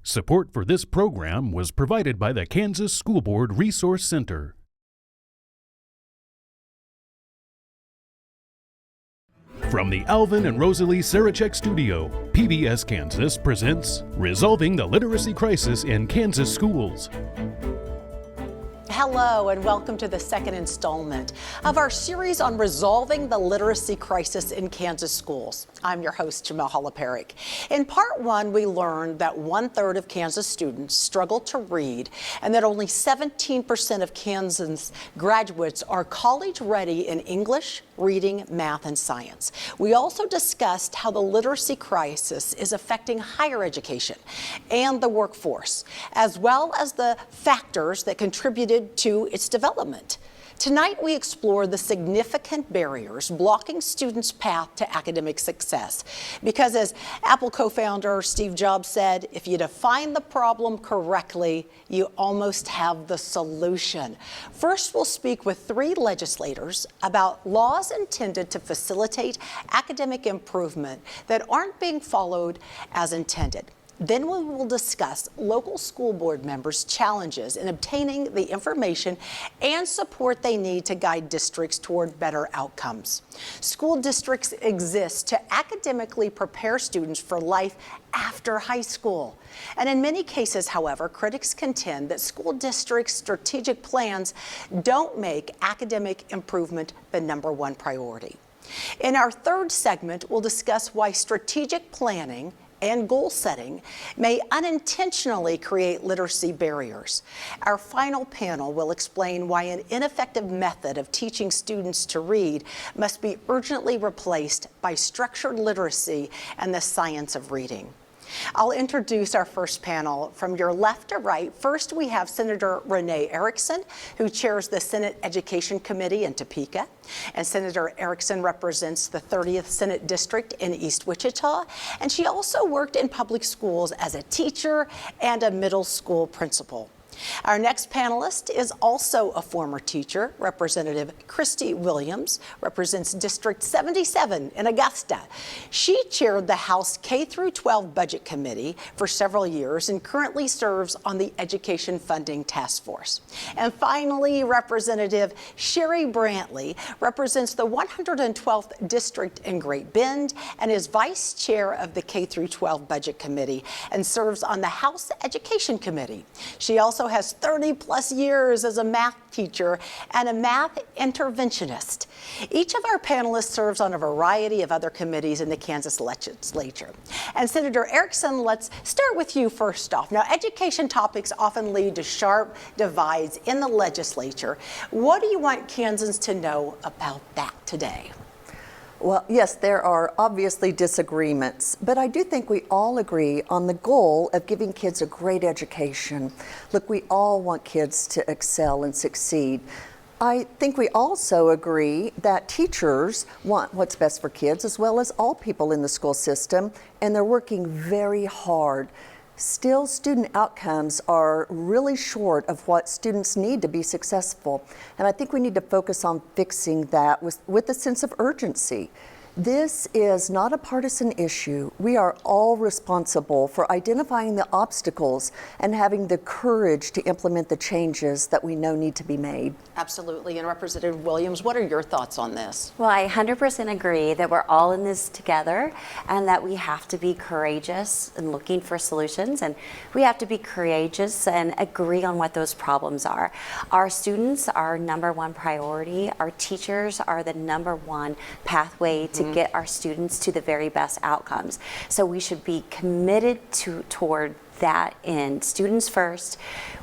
Support for this program was provided by the Kansas School Board Resource Center. From the Alvin and Rosalie Sarachek Studio, PBS Kansas presents Resolving the Literacy Crisis in Kansas Schools. Hello and welcome to the second installment of our series on resolving the literacy crisis in Kansas schools. I'm your host, Jemelle Holopirek. In part one, we learned that 1/3 of Kansas students struggle to read and that only 17% of Kansas graduates are college ready in English, reading, math, and science. We also discussed how the literacy crisis is affecting higher education and the workforce, as well as the factors that contributed to its development. Tonight, we explore the significant barriers blocking students' path to academic success. Because as Apple co-founder Steve Jobs said, if you define the problem correctly, you almost have the solution. First, we'll speak with 3 legislators about laws intended to facilitate academic improvement that aren't being followed as intended. Then we will discuss local school board members' challenges in obtaining the information and support they need to guide districts toward better outcomes. School districts exist to academically prepare students for life after high school. And in many cases, however, critics contend that school districts' strategic plans don't make academic improvement the #1 priority. In our third segment, we'll discuss why strategic planning and goal setting may unintentionally create literacy barriers. Our final panel will explain why an ineffective method of teaching students to read must be urgently replaced by structured literacy and the science of reading. I'll introduce our first panel from your left to right. First, we have Senator Renee Erickson, who chairs the Senate Education Committee in Topeka. And Senator Erickson represents the 30th Senate District in East Wichita. And she also worked in public schools as a teacher and a middle school principal. Our next panelist is also a former teacher. Representative Christy Williams represents District 77 in Augusta. She chaired the House K-12 Budget Committee for several years and currently serves on the Education Funding Task Force. And finally, Representative Sherry Brantley represents the 112th District in Great Bend and is vice chair of the K-12 Budget Committee and serves on the House Education Committee. She also has 30+ years as a math teacher and a math interventionist. Each of our panelists serves on a variety of other committees in the Kansas legislature. And Senator Erickson, let's start with you first off. Now, education topics often lead to sharp divides in the legislature. What do you want Kansans to know about that today? Well, yes, there are obviously disagreements, but I do think we all agree on the goal of giving kids a great education. Look, we all want kids to excel and succeed. I think we also agree that teachers want what's best for kids as well as all people in the school system, and they're working very hard. Still, student outcomes are really short of what students need to be successful. And I think we need to focus on fixing that with a sense of urgency. This is not a partisan issue. We are all responsible for identifying the obstacles and having the courage to implement the changes that we know need to be made. Absolutely. And Representative Williams, what are your thoughts on this? Well, I 100% agree that we're all in this together and that we have to be courageous in looking for solutions, and we have to be courageous and agree on what those problems are. Our students are #1 priority. Our teachers are the #1 pathway to get our students to the very best outcomes. So we should be committed toward that end, students first,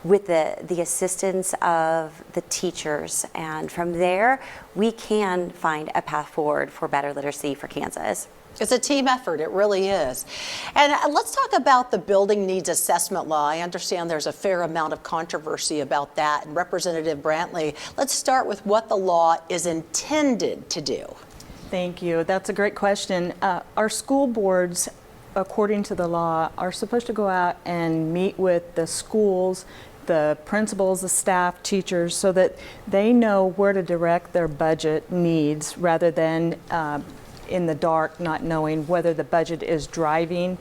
with the assistance of the teachers. And from there, we can find a path forward for better literacy for Kansas. It's a team effort, it really is. And let's talk about the building needs assessment law. I understand there's a fair amount of controversy about that. And Representative Brantley, let's start with what the law is intended to do. Thank you. That's a great question. Our school boards, according to the law, are supposed to go out and meet with the schools, the principals, the staff, teachers, so that they know where to direct their budget needs rather than in the dark, not knowing whether the budget is driving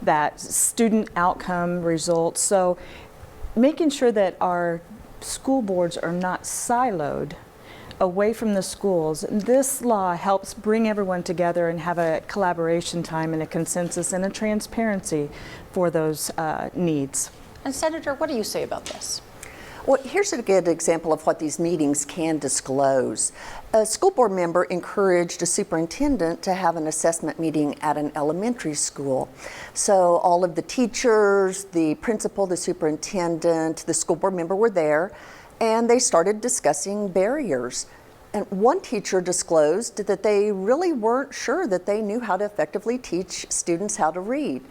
that student outcome results. So making sure that our school boards are not siloed away from the schools. This law helps bring everyone together and have a collaboration time and a consensus and a transparency for those needs. And Senator, what do you say about this? Well, here's a good example of what these meetings can disclose. A school board member encouraged a superintendent to have an assessment meeting at an elementary school. So all of the teachers, the principal, the superintendent, the school board member were there, and they started discussing barriers. And one teacher disclosed that they really weren't sure that they knew how to effectively teach students how to read.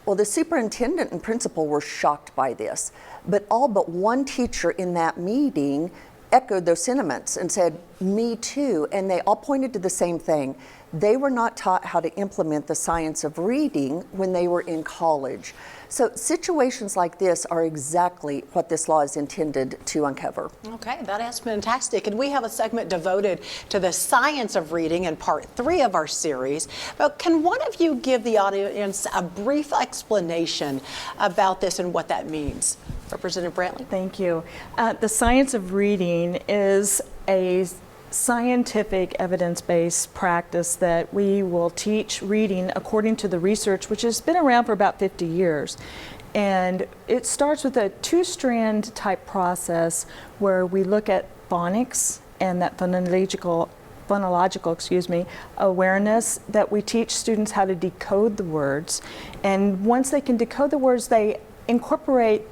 Well, the superintendent and principal were shocked by this, but all but one teacher in that meeting echoed those sentiments and said, "Me too," and they all pointed to the same thing. They were not taught how to implement the science of reading when they were in college. So situations like this are exactly what this law is intended to uncover. Okay, that is fantastic. And we have a segment devoted to the science of reading in part 3 of our series. But can one of you give the audience a brief explanation about this and what that means? Representative Brantley? Thank you. The science of reading is a scientific evidence-based practice that we will teach reading according to the research, which has been around for about 50 years. And it starts with a 2-strand type process where we look at phonics and that phonological awareness, that we teach students how to decode the words. And once they can decode the words, they incorporate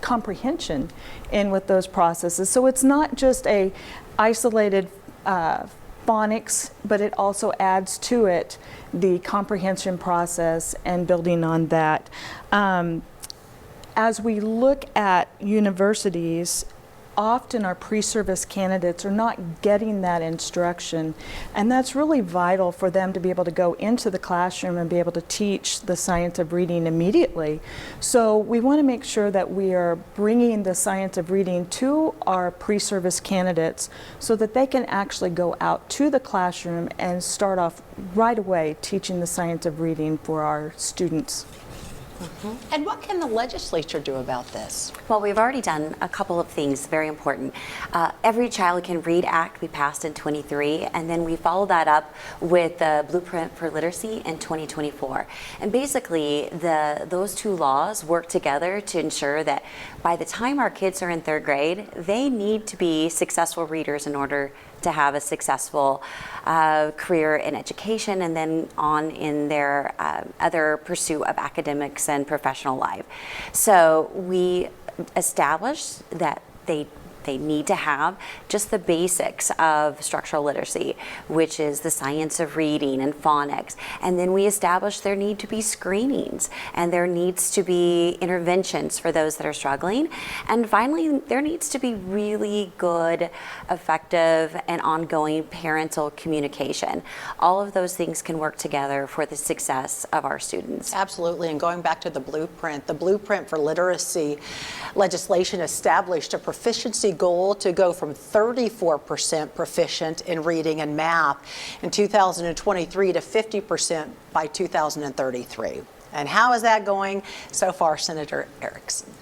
comprehension in with those processes. So it's not just a isolated phonics, but it also adds to it the comprehension process and building on that. As we look at universities, often our pre-service candidates are not getting that instruction, and that's really vital for them to be able to go into the classroom and be able to teach the science of reading immediately. So we want to make sure that we are bringing the science of reading to our pre-service candidates so that they can actually go out to the classroom and start off right away teaching the science of reading for our students. And what can the legislature do about this? Well, we've already done a couple of things very important. Every Child Can Read Act we passed in 23, and then we followed that up with the Blueprint for Literacy in 2024. And basically, those two laws work together to ensure that by the time our kids are in 3rd grade, they need to be successful readers in order to have a successful career in education and then on in their other pursuit of academics and professional life. So we established that they need to have just the basics of structural literacy, which is the science of reading and phonics. And then we established there need to be screenings and there needs to be interventions for those that are struggling. And finally, there needs to be really good, effective, and ongoing parental communication. All of those things can work together for the success of our students. Absolutely, and going back to the Blueprint for Literacy legislation established a proficiency goal to go from 34% proficient in reading and math in 2023 to 50% by 2033. And how is that going so far, Senator Erickson?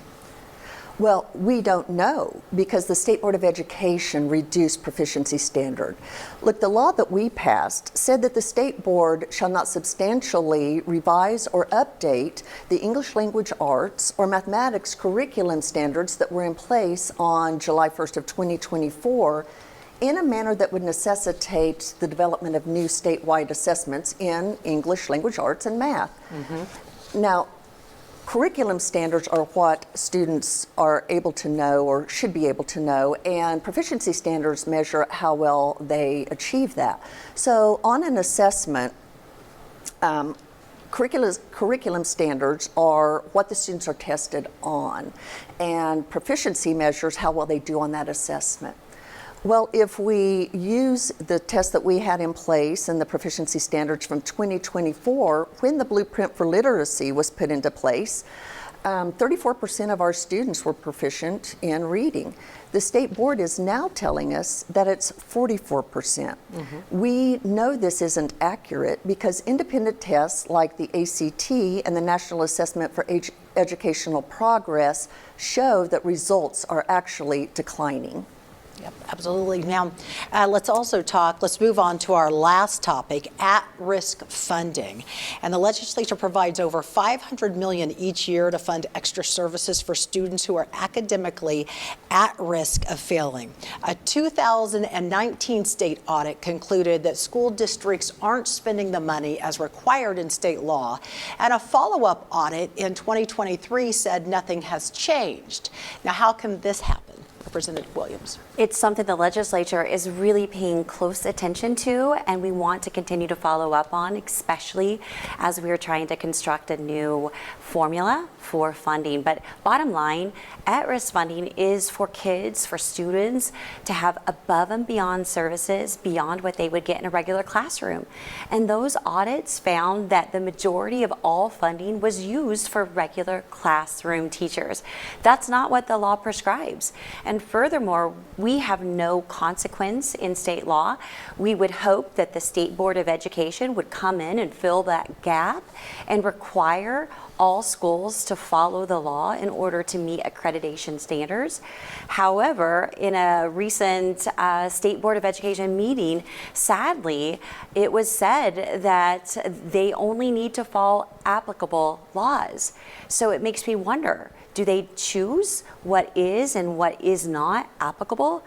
Well, we don't know because the State Board of Education reduced proficiency standard. Look, the law that we passed said that the State Board shall not substantially revise or update the English language arts or mathematics curriculum standards that were in place on July 1st of 2024 in a manner that would necessitate the development of new statewide assessments in English language arts and math. Now, curriculum standards are what students are able to know or should be able to know, and proficiency standards measure how well they achieve that. So on an assessment, curriculum standards are what the students are tested on, and proficiency measures how well they do on that assessment. Well, if we use the test that we had in place and the proficiency standards from 2024, when the Blueprint for Literacy was put into place, 34% of our students were proficient in reading. The state board is now telling us that it's 44%. We know this isn't accurate because independent tests like the ACT and the National Assessment for Educational Progress show that results are actually declining. Yep, absolutely. Now, let's move on to our last topic, at-risk funding. And the legislature provides over $500 million each year to fund extra services for students who are academically at risk of failing. A 2019 state audit concluded that school districts aren't spending the money as required in state law. And a follow-up audit in 2023 said nothing has changed. Now, how can this happen? Representative Williams. It's something the legislature is really paying close attention to, and we want to continue to follow up on, especially as we are trying to construct a new formula for funding. But bottom line, at-risk funding is for kids, for students to have above and beyond services beyond what they would get in a regular classroom. And those audits found that the majority of all funding was used for regular classroom teachers. That's not what the law prescribes. And furthermore, we have no consequence in state law. We would hope that the State Board of Education would come in and fill that gap and require all schools to follow the law in order to meet accreditation standards. However, in a recent State Board of Education meeting, sadly, it was said that they only need to follow applicable laws. So it makes me wonder, do they choose what is and what is not applicable?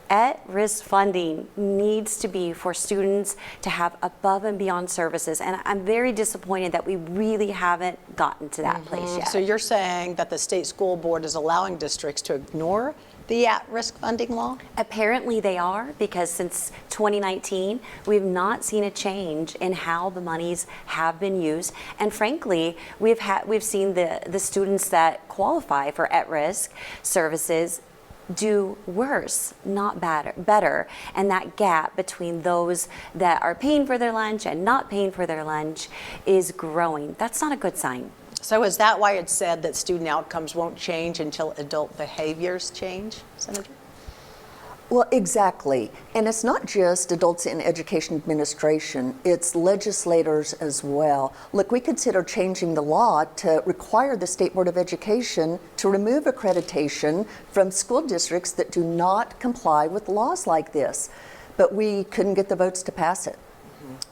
At-risk funding needs to be for students to have above and beyond services, and I'm very disappointed that we really haven't gotten to that place yet. So you're saying that the state school board is allowing districts to ignore the at-risk funding law? Apparently they are, because since 2019, we've not seen a change in how the monies have been used. And frankly, we've seen the students that qualify for at-risk services do worse, not better. And that gap between those that are paying for their lunch and not paying for their lunch is growing. That's not a good sign. So is that why it's said that student outcomes won't change until adult behaviors change, Senator? Well, exactly. And it's not just adults in education administration, it's legislators as well. Look, we consider changing the law to require the State Board of Education to remove accreditation from school districts that do not comply with laws like this. But we couldn't get the votes to pass it.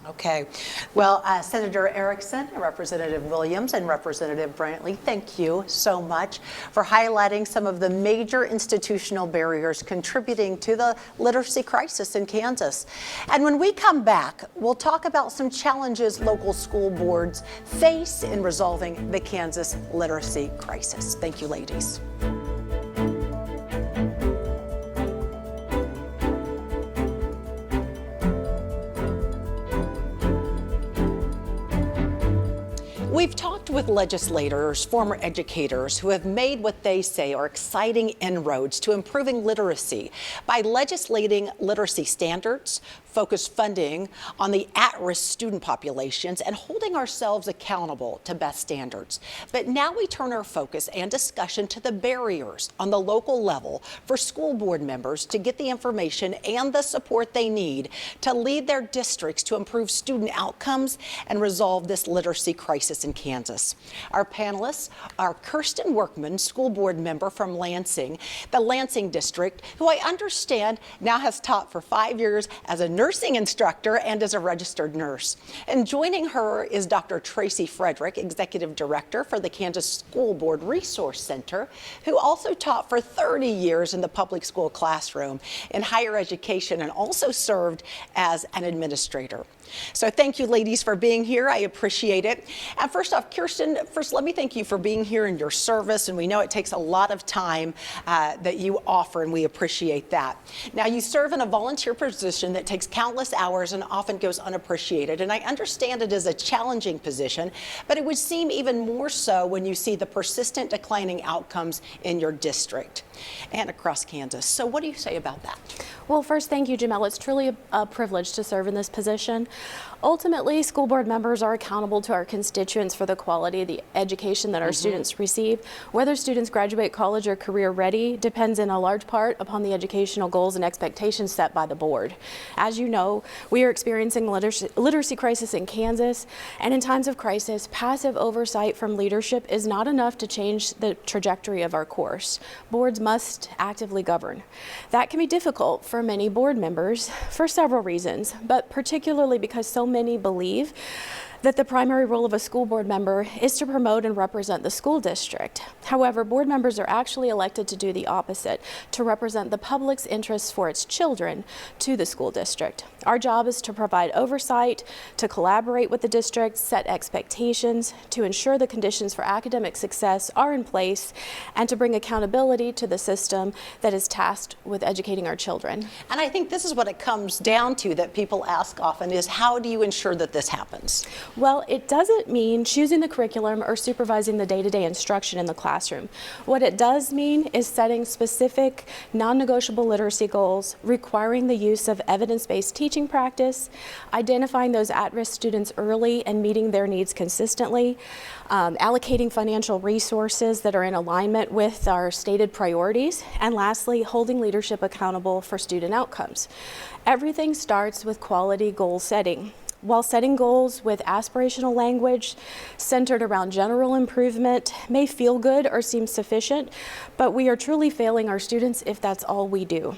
Okay. Well, Senator Erickson, Representative Williams, and Representative Brantley, thank you so much for highlighting some of the major institutional barriers contributing to the literacy crisis in Kansas. And when we come back, we'll talk about some challenges local school boards face in resolving the Kansas literacy crisis. Thank you, ladies. We've talked with legislators, former educators who have made what they say are exciting inroads to improving literacy by legislating literacy standards, focused funding on the at-risk student populations, and holding ourselves accountable to best standards. But now we turn our focus and discussion to the barriers on the local level for school board members to get the information and the support they need to lead their districts to improve student outcomes and resolve this literacy crisis in Kansas. Our panelists are Kirsten Workman, school board member from Lansing, the Lansing district, who I understand now has taught for 5 years as a nursing instructor and as a registered nurse. And joining her is Dr. Tracy Frederick, executive director for the Kansas School Board Resource Center, who also taught for 30 years in the public school classroom in higher education and also served as an administrator. So thank you, ladies, for being here. I appreciate it. And first off, Kirsten, let me thank you for being here and your service. And we know it takes a lot of time that you offer, and we appreciate that. Now, you serve in a volunteer position that takes countless hours and often goes unappreciated. And I understand it is a challenging position, but it would seem even more so when you see the persistent declining outcomes in your district and across Kansas. So what do you say about that? Well, first, thank you, Jemelle. It's truly a privilege to serve in this position. Ultimately, school board members are accountable to our constituents for the quality of the education that our students receive. Whether students graduate college or career ready depends in a large part upon the educational goals and expectations set by the board. As you know, we are experiencing a literacy crisis in Kansas, and in times of crisis, passive oversight from leadership is not enough to change the trajectory of our course. Boards must actively govern. That can be difficult for many board members for several reasons, but particularly because so many believe that the primary role of a school board member is to promote and represent the school district. However, board members are actually elected to do the opposite, to represent the public's interests for its children to the school district. Our job is to provide oversight, to collaborate with the district, set expectations, to ensure the conditions for academic success are in place, and to bring accountability to the system that is tasked with educating our children. And I think this is what it comes down to that people ask often is, how do you ensure that this happens? Well, it doesn't mean choosing the curriculum or supervising the day-to-day instruction in the classroom. What it does mean is setting specific, non-negotiable literacy goals, requiring the use of evidence-based teaching practice, identifying those at-risk students early and meeting their needs consistently, allocating financial resources that are in alignment with our stated priorities, and lastly, holding leadership accountable for student outcomes. Everything starts with quality goal setting. While setting goals with aspirational language centered around general improvement may feel good or seem sufficient, but we are truly failing our students if that's all we do.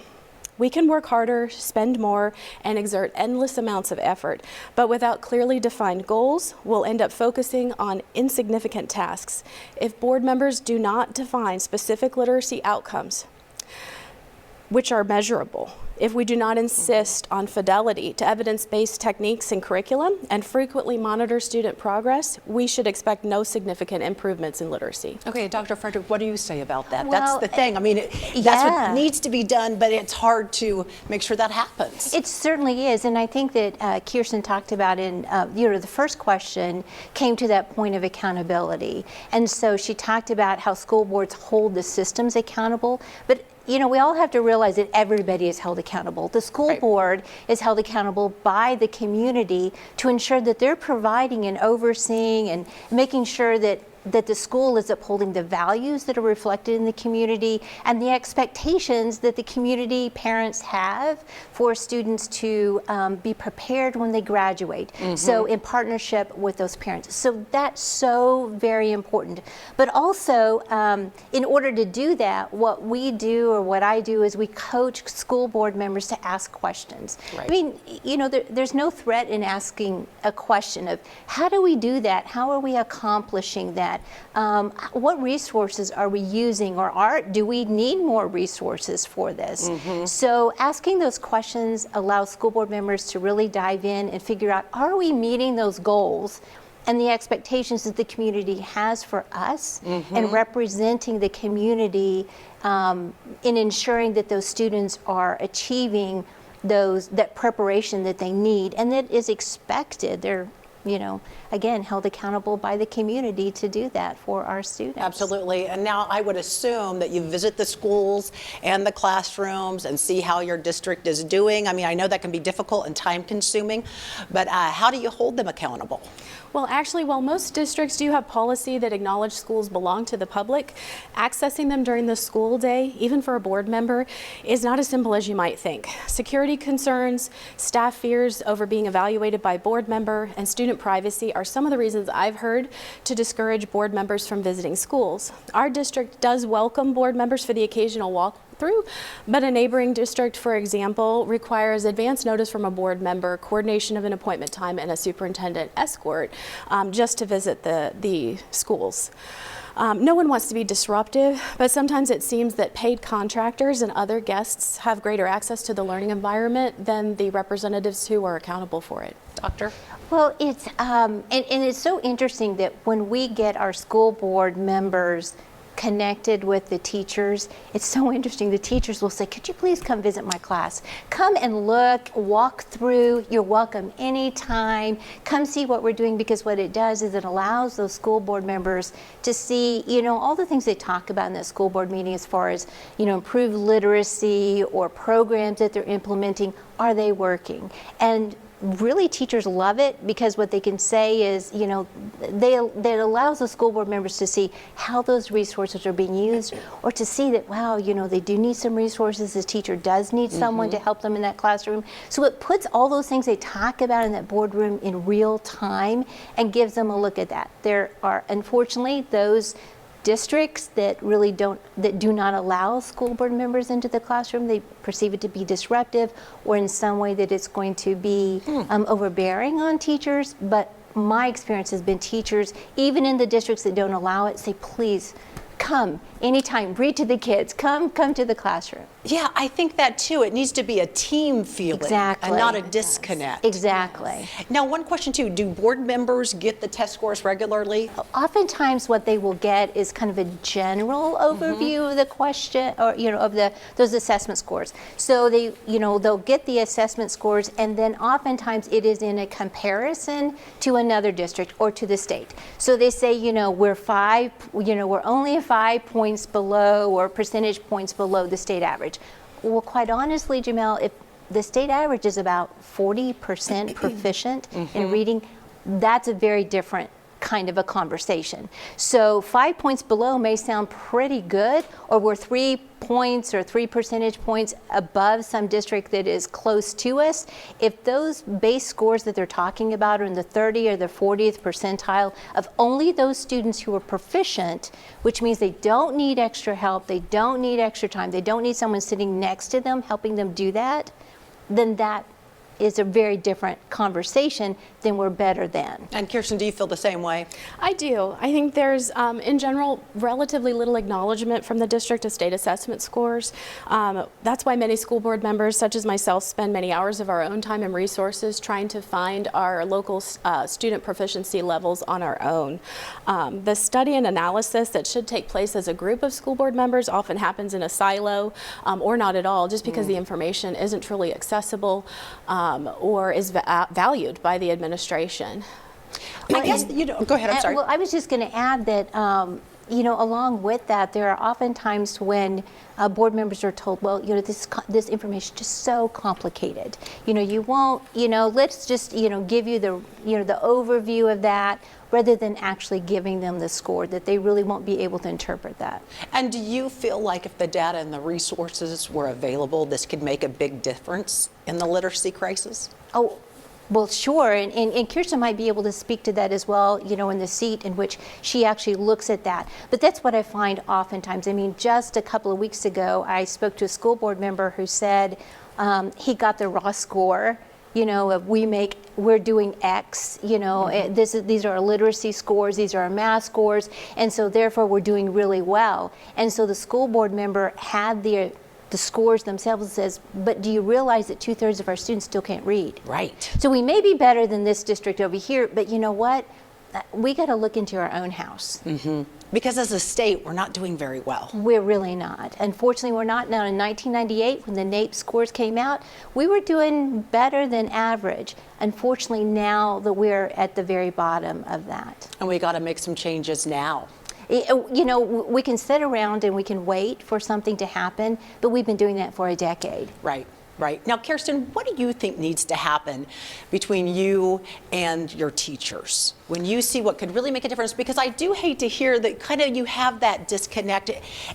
We can work harder, spend more, and exert endless amounts of effort, but without clearly defined goals, we'll end up focusing on insignificant tasks. If board members do not define specific literacy outcomes, which are measurable, if we do not insist on fidelity to evidence-based techniques and curriculum and frequently monitor student progress, we should expect no significant improvements in literacy. Okay, Dr. Frederick, what do you say about that? Well, that's the thing. I mean, that's what needs to be done, but it's hard to make sure that happens. It certainly is, and I think that Kirsten talked about in, the first question came to that point of accountability. And so she talked about how school boards hold the systems accountable, but we all have to realize that everybody is held accountable. The school board is held accountable by the community to ensure that they're providing and overseeing and making sure that the school is upholding the values that are reflected in the community and the expectations that the community parents have for students to be prepared when they graduate. So in partnership with those parents. So that's so very important. But also, in order to do that, what we do or what I do is we coach school board members to ask questions. I mean, there's no threat in asking a question of how do we do that? How are we accomplishing that? What resources are we using, or do we need more resources for this? So asking those questions allows school board members to really dive in and figure out, are we meeting those goals and the expectations that the community has for us, and representing the community in ensuring that those students are achieving that preparation that they need and that is expected. They're again, held accountable by the community to do that for our students. Absolutely. And now I would assume that you visit the schools and the classrooms and see how your district is doing. I mean, I know that can be difficult and time consuming, but how do you hold them accountable? Well, actually, while most districts do have policy that acknowledge schools belong to the public, accessing them during the school day, even for a board member, is not as simple as you might think. Security concerns, staff fears over being evaluated by board member, and student privacy are some of the reasons I've heard to discourage board members from visiting schools. Our district does welcome board members for the occasional walk through, but a neighboring district, for example, requires advance notice from a board member, coordination of an appointment time, and a superintendent escort just to visit the schools. No one wants to be disruptive, but sometimes it seems that paid contractors and other guests have greater access to the learning environment than the representatives who are accountable for it. Doctor? Well, it's and it's so interesting that when we get our school board members connected with the teachers, it's so interesting. The teachers will say, could you please come visit my class? Come and look, walk through. You're welcome anytime. Come see what we're doing, because what it does is it allows those school board members to see, all the things they talk about in that school board meeting as far as, improved literacy or programs that they're implementing. Are they working? And really teachers love it because what they can say is, you know, that allows the school board members to see how those resources are being used, or to see that, wow, you know, they do need some resources. This teacher does need someone to help them in that classroom. So it puts all those things they talk about in that boardroom in real time and gives them a look at that. There are, unfortunately, those districts that really do not allow school board members into the classroom. They perceive it to be disruptive, or in some way that it's going to be overbearing on teachers. But my experience has been teachers, even in the districts that don't allow it, say, please come anytime, read to the kids, come to the classroom. Yeah, I think that too. It needs to be a team feeling Exactly. and not a disconnect. Exactly. Now, one question too, do board members get the test scores regularly? Oftentimes what they will get is kind of a general overview of the question, or, you know, of those assessment scores. So they, you know, they'll get the assessment scores, and then oftentimes it is in a comparison to another district or to the state. So they say, you know, we're only 5 points below, or percentage points below the state average. Well, quite honestly, Jemelle, if the state average is about 40% proficient in reading, that's a very different kind of a conversation. So 5 points below may sound pretty good, or we're 3 points or 3 percentage points above some district that is close to us. If those base scores that they're talking about are in the 30th or the 40th percentile of only those students who are proficient, which means they don't need extra help, they don't need extra time, they don't need someone sitting next to them helping them do that, then that is a very different conversation than we're better than. And Kirsten, do you feel the same way? I do. I think there's, in general, relatively little acknowledgement from the district of state assessment scores. That's why many school board members, such as myself, spend many hours of our own time and resources trying to find our local student proficiency levels on our own. The study and analysis that should take place as a group of school board members often happens in a silo, or not at all, just because the information isn't truly accessible or is valued by the administration. I guess, you know, go ahead, I'm sorry. Well, I was just going to add that, you know, along with that, there are often times when board members are told, well, you know, this information is just so complicated. You know, you won't, you know, let's just, you know, give you the, you know, the overview of that, rather than actually giving them the score, that they really won't be able to interpret that. And do you feel like if the data and the resources were available, this could make a big difference in the literacy crisis? Oh, well, sure, and Kirsten might be able to speak to that as well, you know, in the seat in which she actually looks at that. But that's what I find oftentimes. I mean, just a couple of weeks ago, I spoke to a school board member who said he got the raw score, you know, of we're doing X, you know, these are our literacy scores, these are our math scores, and so therefore we're doing really well. And so the school board member had the scores themselves and says, but do you realize that 2/3 of our students still can't read? Right. So we may be better than this district over here, but you know what? We got to look into our own house. Because as a state, we're not doing very well. We're really not. Unfortunately, we're not. Now, in 1998, when the NAEP scores came out, we were doing better than average. Unfortunately, now that we're at the very bottom of that. And we got to make some changes now. You know, we can sit around and we can wait for something to happen, but we've been doing that for a decade. Right. Right. Now, Kirsten, what do you think needs to happen between you and your teachers when you see what could really make a difference? Because I do hate to hear that kind of you have that disconnect,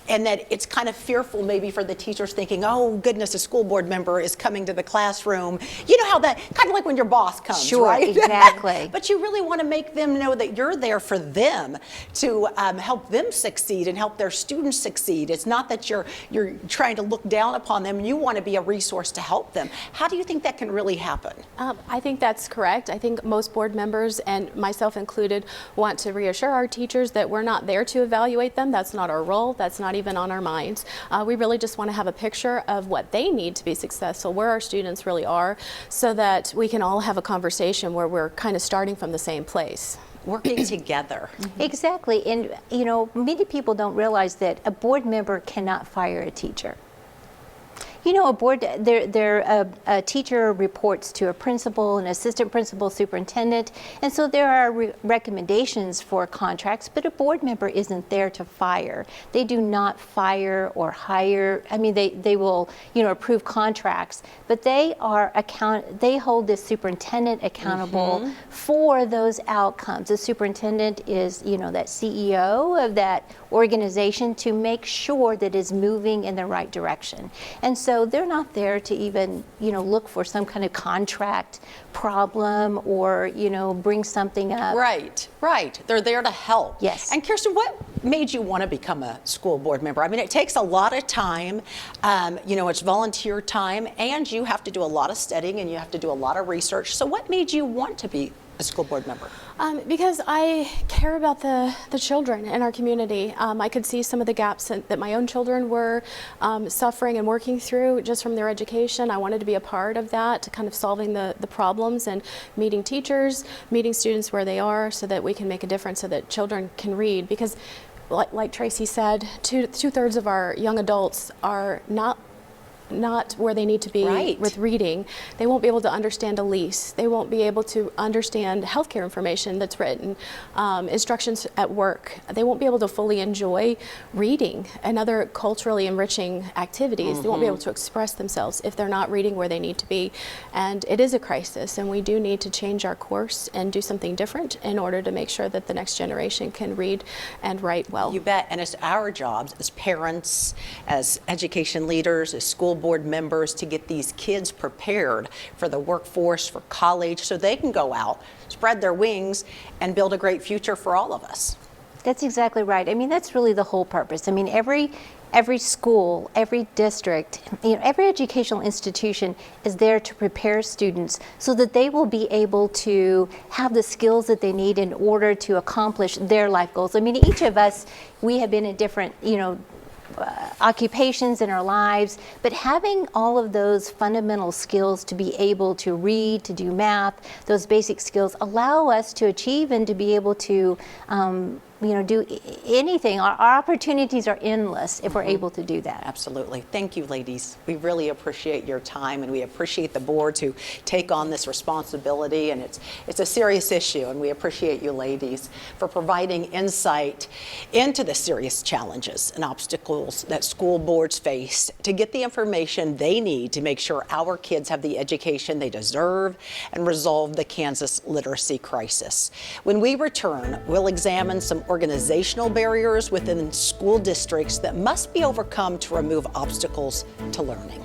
and that it's kind of fearful maybe for the teachers thinking, oh, goodness, a school board member is coming to the classroom. You know how that, kind of like when your boss comes, sure, right? Exactly. But you really want to make them know that you're there for them to help them succeed and help their students succeed. It's not that you're trying to look down upon them. You want to be a resource to help them. How do you think that can really happen? I think that's correct. I think most board members, and myself included, want to reassure our teachers that we're not there to evaluate them. That's not our role. That's not even on our minds. We really just want to have a picture of what they need to be successful, where our students really are, so that we can all have a conversation where we're kind of starting from the same place. Working together. Exactly. And, you know, many people don't realize that a board member cannot fire a teacher. You know, a teacher reports to a principal, an assistant principal, superintendent, and so there are recommendations for contracts, but a board member isn't there to fire. They do not fire or hire. I mean, they will, you know, approve contracts, but they hold the superintendent accountable for those outcomes. The superintendent is, you know, that CEO of that organization to make sure that it's moving in the right direction. And so they're not there to even, you know, look for some kind of contract problem or, you know, bring something up. Right. They're there to help. Yes. And Kirsten, what made you want to become a school board member? I mean, it takes a lot of time. You know, it's volunteer time, and you have to do a lot of studying and you have to do a lot of research. So what made you want to be a school board member? Because I care about the children in our community. I could see some of the gaps that my own children were suffering and working through just from their education. I wanted to be a part of that, to kind of solving the problems and meeting teachers, meeting students where they are, so that we can make a difference, so that children can read. Because like Tracy said, two-thirds of our young adults are not where they need to be with reading. They won't be able to understand a lease. They won't be able to understand healthcare information that's written, instructions at work. They won't be able to fully enjoy reading and other culturally enriching activities. They won't be able to express themselves if they're not reading where they need to be. And it is a crisis, and we do need to change our course and do something different in order to make sure that the next generation can read and write well. You bet. And it's our jobs as parents, as education leaders, as school board members, to get these kids prepared for the workforce, for college, so they can go out, spread their wings, and build a great future for all of us. That's exactly right. I mean, that's really the whole purpose. I mean, every school, every district, you know, every educational institution is there to prepare students so that they will be able to have the skills that they need in order to accomplish their life goals. I mean, each of us, we have been in different, you know, occupations in our lives, but having all of those fundamental skills to be able to read, to do math, those basic skills allow us to achieve and to be able to you know, do anything. Our opportunities are endless if we're able to do that. Absolutely. Thank you, ladies. We really appreciate your time, and we appreciate the boards who take on this responsibility, and it's a serious issue, and we appreciate you ladies for providing insight into the serious challenges and obstacles that school boards face to get the information they need to make sure our kids have the education they deserve and resolve the Kansas literacy crisis. When we return, we'll examine some organizational barriers within school districts that must be overcome to remove obstacles to learning.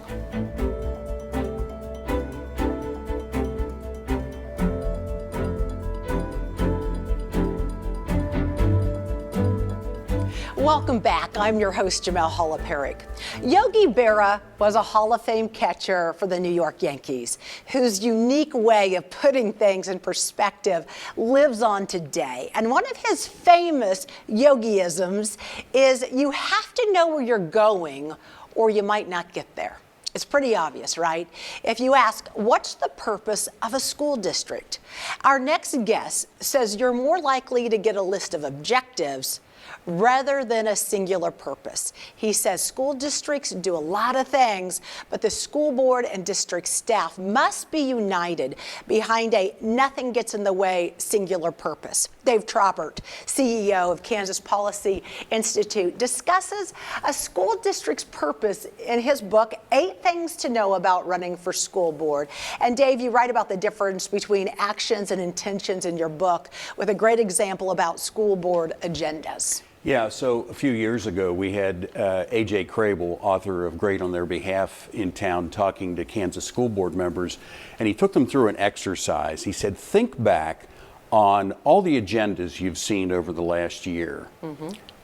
Welcome back. I'm your host, Jemelle Holopirek. Yogi Berra was a Hall of Fame catcher for the New York Yankees, whose unique way of putting things in perspective lives on today. And one of his famous Yogiisms is, you have to know where you're going or you might not get there. It's pretty obvious, right? If you ask, what's the purpose of a school district? Our next guest says you're more likely to get a list of objectives rather than a singular purpose. He says school districts do a lot of things, but the school board and district staff must be united behind a nothing gets in the way singular purpose. Dave Troppert, CEO of Kansas Policy Institute, discusses a school district's purpose in his book, 8 Things to Know About Running for School Board. And Dave, you write about the difference between actions and intentions in your book with a great example about school board agendas. Yeah, so a few years ago, we had A.J. Crable, author of Great on Their Behalf, in town talking to Kansas school board members, and he took them through an exercise. He said, think back on all the agendas you've seen over the last year,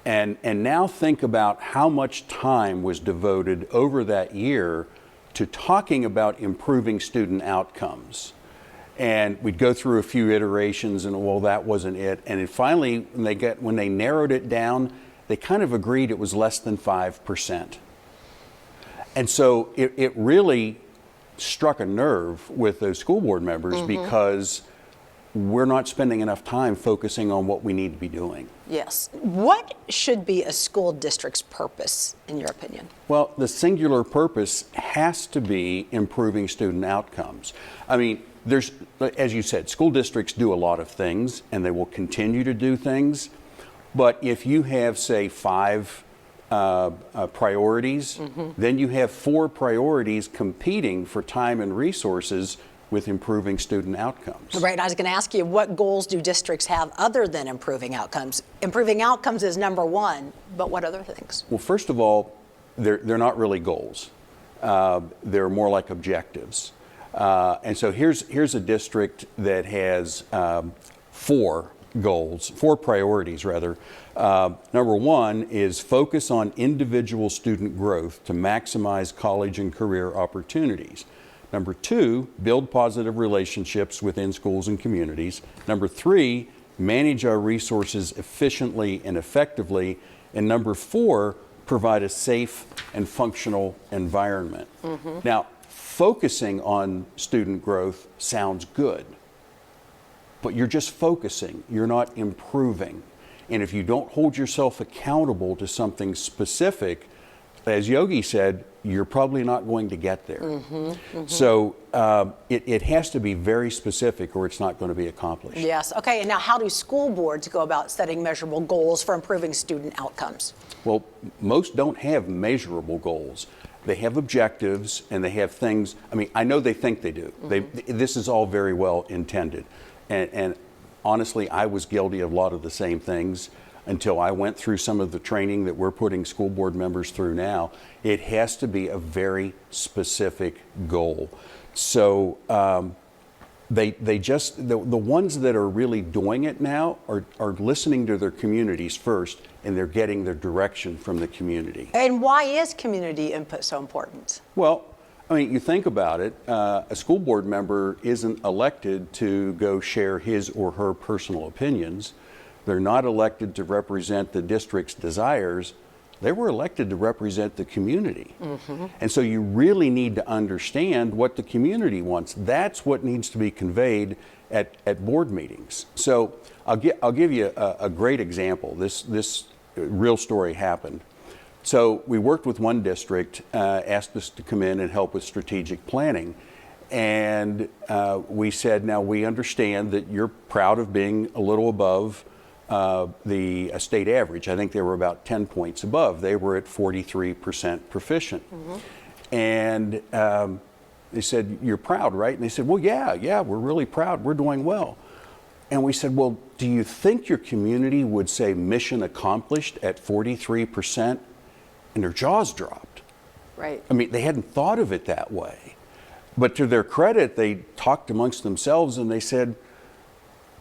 and now think about how much time was devoted over that year to talking about improving student outcomes. And we'd go through a few iterations, and well, that wasn't it. And it finally, when they narrowed it down, they kind of agreed it was less than 5%. And so it really struck a nerve with those school board members, because we're not spending enough time focusing on what we need to be doing. Yes. What should be a school district's purpose, in your opinion? Well, the singular purpose has to be improving student outcomes. I mean, there's, as you said, school districts do a lot of things, and they will continue to do things. But if you have, say, 5 priorities, then you have 4 priorities competing for time and resources with improving student outcomes. Right, I was going to ask you, what goals do districts have other than improving outcomes? Improving outcomes is number 1, but what other things? Well, first of all, they're not really goals. They're more like objectives. And so here's a district that has 4 goals, 4 priorities rather. Number 1 is focus on individual student growth to maximize college and career opportunities. Number 2, build positive relationships within schools and communities. Number 3, manage our resources efficiently and effectively. And number 4, provide a safe and functional environment. Now, focusing on student growth sounds good, but you're just focusing, you're not improving. And if you don't hold yourself accountable to something specific, as Yogi said, you're probably not going to get there. So it has to be very specific or it's not going to be accomplished. Yes, okay, and now how do school boards go about setting measurable goals for improving student outcomes? Well, most don't have measurable goals. They have objectives and they have things, I mean, I know they think they do. This is all very well intended. And honestly, I was guilty of a lot of the same things until I went through some of the training that we're putting school board members through now. It has to be a very specific goal. So they just, the ones that are really doing it now are listening to their communities first, and they're getting their direction from the community. And why is community input so important? Well, I mean, you think about it, a school board member isn't elected to go share his or her personal opinions. They're not elected to represent the district's desires. They were elected to represent the community. And so you really need to understand what the community wants. That's what needs to be conveyed at board meetings. So I'll give you a great example. This real story happened. So we worked with one district, asked us to come in and help with strategic planning. And we said, now we understand that you're proud of being a little above the state average. I think they were about 10 points above. They were at 43% proficient. And they said, you're proud, right? And they said, well, yeah, we're really proud. We're doing well. And we said, well, do you think your community would say mission accomplished at 43%? And their jaws dropped. Right. I mean, they hadn't thought of it that way. But to their credit, they talked amongst themselves and they said,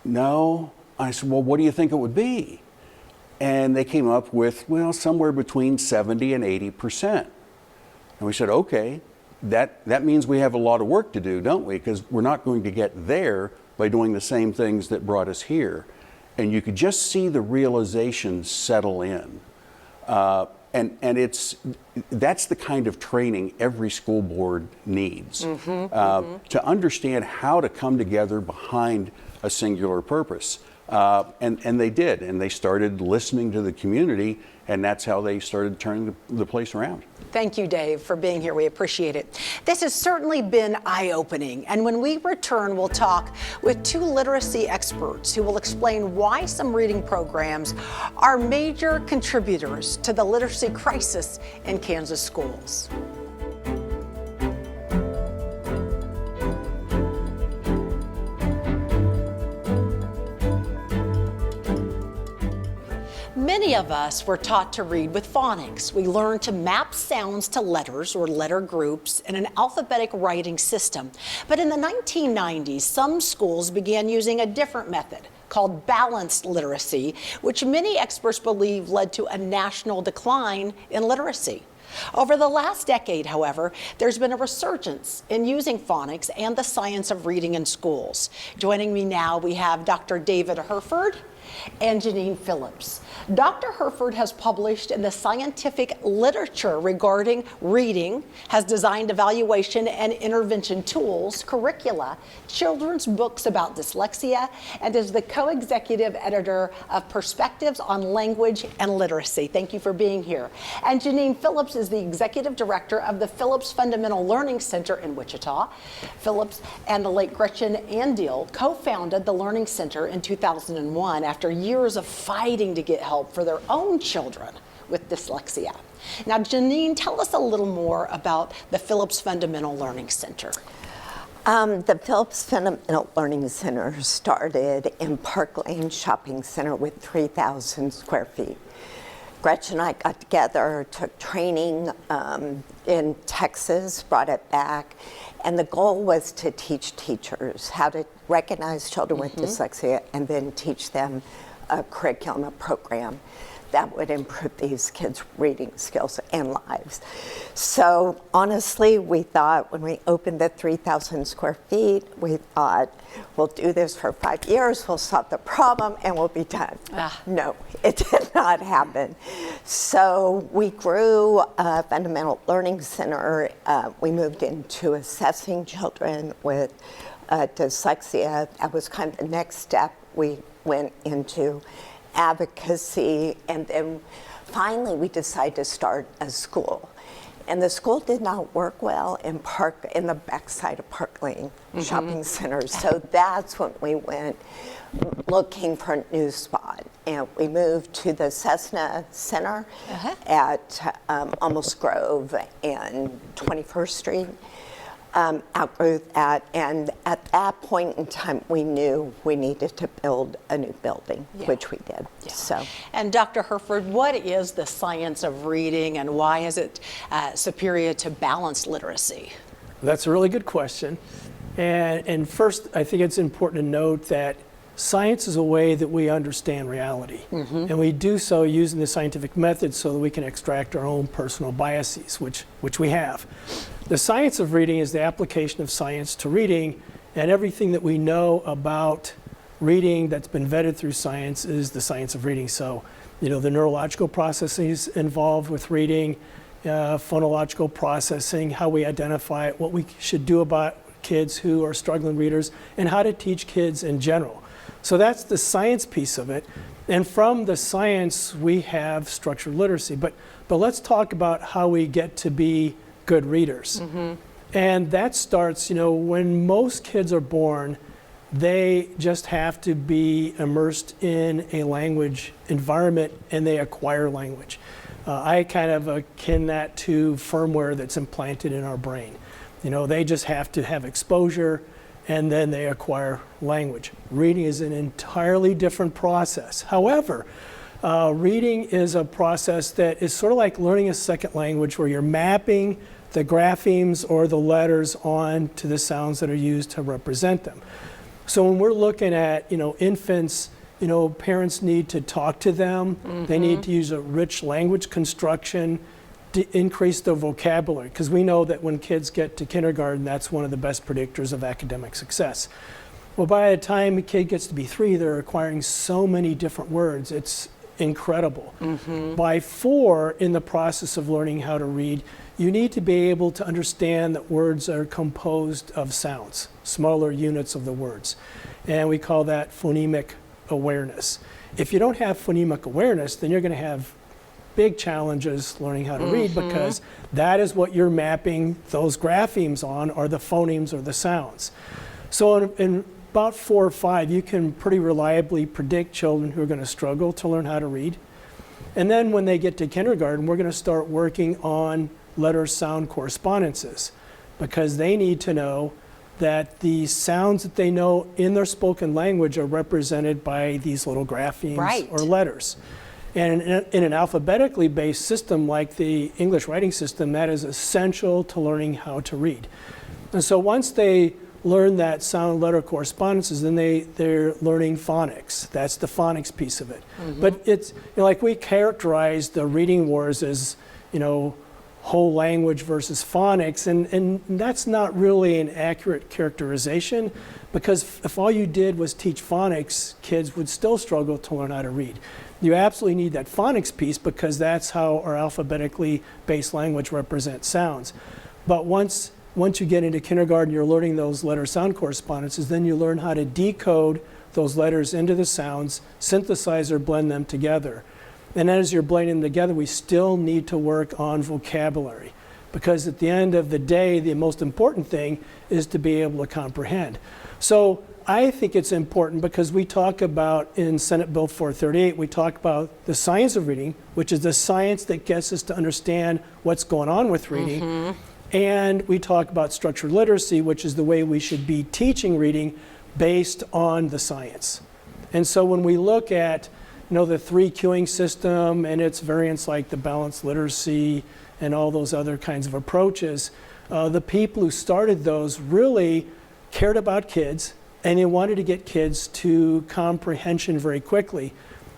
no. I said, well, what do you think it would be? And they came up with, well, somewhere between 70 and 80%. And we said, okay, that means we have a lot of work to do, don't we? Because we're not going to get there by doing the same things that brought us here. And you could just see the realization settle in. And that's the kind of training every school board needs to understand how to come together behind a singular purpose. And they did, and they started listening to the community, and that's how they started turning the place around. Thank you, Dave, for being here. We appreciate it. This has certainly been eye-opening, and when we return, we'll talk with 2 literacy experts who will explain why some reading programs are major contributors to the literacy crisis in Kansas schools. Many of us were taught to read with phonics. We learned to map sounds to letters or letter groups in an alphabetic writing system. But in the 1990s, some schools began using a different method called balanced literacy, which many experts believe led to a national decline in literacy. Over the last decade, however, there's been a resurgence in using phonics and the science of reading in schools. Joining me now, we have Dr. David Herford and Janine Phillips. Dr. Herford has published in the scientific literature regarding reading, has designed evaluation and intervention tools, curricula, children's books about dyslexia, and is the co-executive editor of Perspectives on Language and Literacy. Thank you for being here. And Janine Phillips is the executive director of the Phillips Fundamental Learning Center in Wichita. Phillips and the late Gretchen Andiel co-founded the Learning Center in 2001 after years of fighting to get help for their own children with dyslexia. Now, Janine, tell us a little more about the Phillips Fundamental Learning Center. The Phillips Fundamental Learning Center started in Park Lane Shopping Center with 3,000 square feet. Gretchen and I got together, took training in Texas, brought it back, and the goal was to teach teachers how to recognize children with dyslexia and then teach them a curriculum, a program that would improve these kids' reading skills and lives. So honestly, we thought when we opened the 3,000 square feet, we thought, we'll do this for 5 years, we'll solve the problem, and we'll be done. No, it did not happen. So we grew a Fundamental Learning Center. We moved into assessing children with dyslexia. That was kind of the next step. We went into advocacy, and then finally we decided to start a school. And the school did not work well in the backside of Park Lane Shopping Center. So that's when we went looking for a new spot. And we moved to the Cessna Center at Almost Grove and 21st Street. Outgrew that, and at that point in time, we knew we needed to build a new building, which we did. So, and Dr. Herford, what is the science of reading, and why is it superior to balanced literacy? That's a really good question. And first, I think it's important to note that science is a way that we understand reality. And we do so using the scientific method so that we can extract our own personal biases, which we have. The science of reading is the application of science to reading, and everything that we know about reading that's been vetted through science is the science of reading. So, the neurological processes involved with reading, phonological processing, how we identify it, what we should do about kids who are struggling readers, and how to teach kids in general. So that's the science piece of it. And from the science, we have structured literacy. But let's talk about how we get to be good readers. And that starts, when most kids are born, they just have to be immersed in a language environment and they acquire language. I kind of akin that to firmware that's implanted in our brain. They just have to have exposure and then they acquire language. Reading is an entirely different process. However, reading is a process that is sort of like learning a second language, where you're mapping the graphemes or the letters on to the sounds that are used to represent them. So when we're looking at infants, parents need to talk to them. They need to use a rich language construction to increase their vocabulary, because we know that when kids get to kindergarten, that's one of the best predictors of academic success. Well, by the time a kid gets to be 3, they're acquiring so many different words. It's incredible. By 4, in the process of learning how to read, you need to be able to understand that words are composed of sounds, smaller units of the words. And we call that phonemic awareness. If you don't have phonemic awareness, then you're going to have big challenges learning how to read, because that is what you're mapping those graphemes on, are the phonemes or the sounds. So in about 4 or 5, you can pretty reliably predict children who are going to struggle to learn how to read. And then when they get to kindergarten, we're going to start working on letter-sound correspondences, because they need to know that the sounds that they know in their spoken language are represented by these little graphemes or letters. And in an alphabetically based system like the English writing system, that is essential to learning how to read. And so once they learn that sound letter correspondences, then they're learning phonics. That's the phonics piece of it. But it's like we characterize the reading wars as, whole language versus phonics, and that's not really an accurate characterization, because if all you did was teach phonics, kids would still struggle to learn how to read. You absolutely need that phonics piece, because that's how our alphabetically based language represents sounds. But once you get into kindergarten, you're learning those letter-sound correspondences, then you learn how to decode those letters into the sounds, synthesize or blend them together. And as you're blending them together, we still need to work on vocabulary, because at the end of the day, the most important thing is to be able to comprehend. So I think it's important, because we talk about in Senate Bill 438, we talk about the science of reading, which is the science that gets us to understand what's going on with reading. And we talk about structured literacy, which is the way we should be teaching reading based on the science. And so when we look at the 3 cueing system and its variants like the balanced literacy and all those other kinds of approaches, the people who started those really cared about kids, and they wanted to get kids to comprehension very quickly.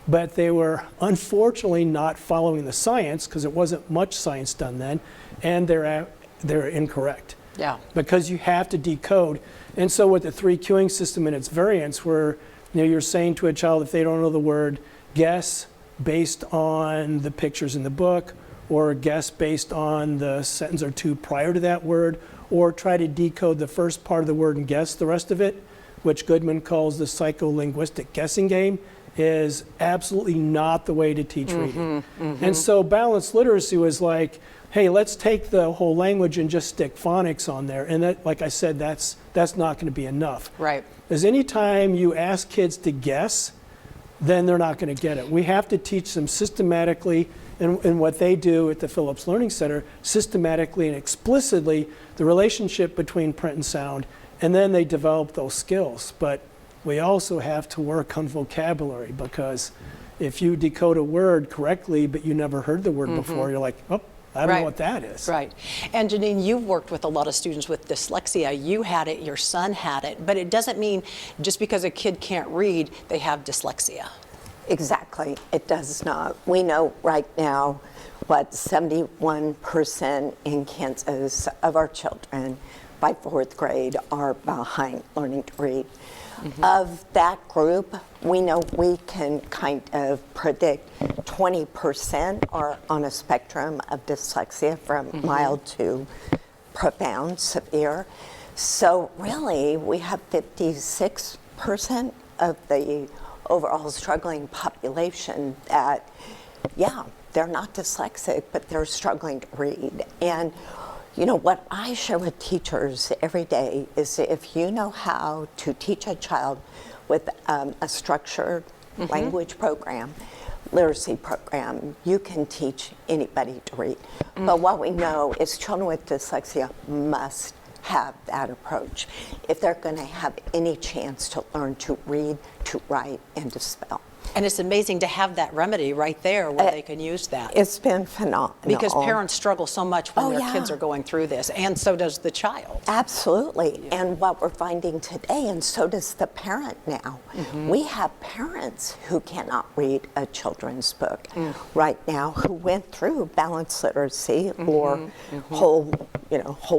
But they were unfortunately not following the science, because it wasn't much science done then, and they're incorrect. Yeah. Because you have to decode. And so with the 3 cueing system and its variants, where you're saying to a child, if they don't know the word, guess based on the pictures in the book, or guess based on the sentence or two prior to that word, or try to decode the first part of the word and guess the rest of it, which Goodman calls the psycholinguistic guessing game, is absolutely not the way to teach reading. And so balanced literacy was like, hey, let's take the whole language and just stick phonics on there. And that, like I said, that's not going to be enough. Right. Because anytime you ask kids to guess, then they're not going to get it. We have to teach them systematically, and what they do at the Phillips Learning Center, systematically and explicitly, the relationship between print and sound, and then they develop those skills. But we also have to work on vocabulary, because if you decode a word correctly, but you never heard the word before, you're like, oh, I don't know what that is. Right. And Janine, you've worked with a lot of students with dyslexia. You had it, your son had it, but it doesn't mean just because a kid can't read, they have dyslexia. Exactly, it does not. We know right now what 71% in Kansas of our children by 4th grade are behind learning to read. Of that group, we know we can kind of predict 20% are on a spectrum of dyslexia, from mild to profound, severe. So really, we have 56% of the overall struggling population that, yeah, they're not dyslexic, but they're struggling to read. And what I share with teachers every day is, if you know how to teach a child with a structured language program, literacy program, you can teach anybody to read. But what we know is children with dyslexia must have that approach if they're going to have any chance to learn to read, to write, and to spell. And it's amazing to have that remedy right there where they can use that. It's been phenomenal. Because parents struggle so much when their kids are going through this, and so does the child. Absolutely. Yeah. And what we're finding today, and so does the parent now, we have parents who cannot read a children's book right now, who went through balanced literacy or whole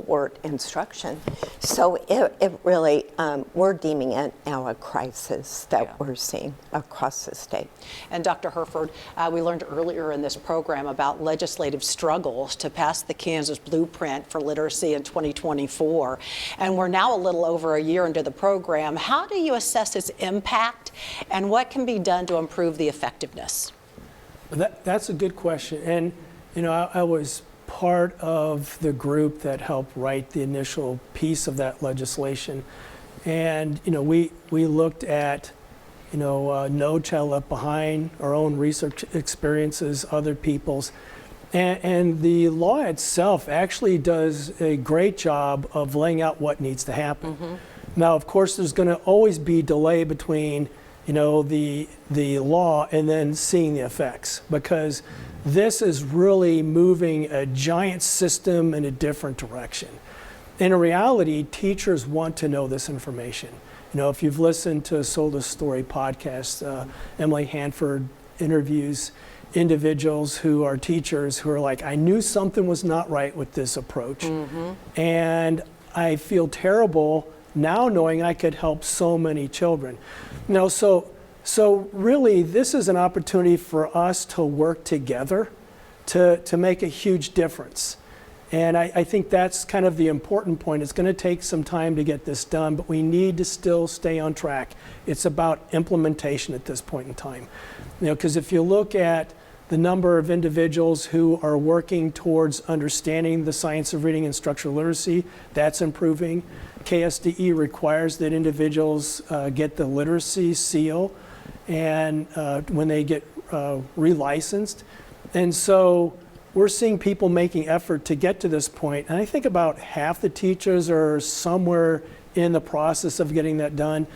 word instruction. So it really, we're deeming it now a crisis that we're seeing across the state. And Dr. Herford, we learned earlier in this program about legislative struggles to pass the Kansas Blueprint for Literacy in 2024. And we're now a little over a year into the program. How do you assess its impact, and what can be done to improve the effectiveness? That's a good question. And, I was part of the group that helped write the initial piece of that legislation. And, we looked at No Child Left Behind, our own research experiences, other people's. And the law itself actually does a great job of laying out what needs to happen. Now, of course, there's going to always be delay between, the law and then seeing the effects, because this is really moving a giant system in a different direction. In reality, teachers want to know this information. If you've listened to Sold a Story podcast, Emily Hanford interviews, individuals who are teachers who are like, I knew something was not right with this approach. And I feel terrible now knowing I could help so many children. You know, so really this is an opportunity for us to work together to make a huge difference. And I think that's kind of the important point. It's going to take some time to get this done, but we need to still stay on track. It's about implementation at this point in time. You know, because if you look at the number of individuals who are working towards understanding the science of reading and structural literacy, that's improving. KSDE requires that individuals get the literacy seal and when they get relicensed. And so we're seeing people making effort to get to this point. And I think about half the teachers are somewhere in the process of getting that done.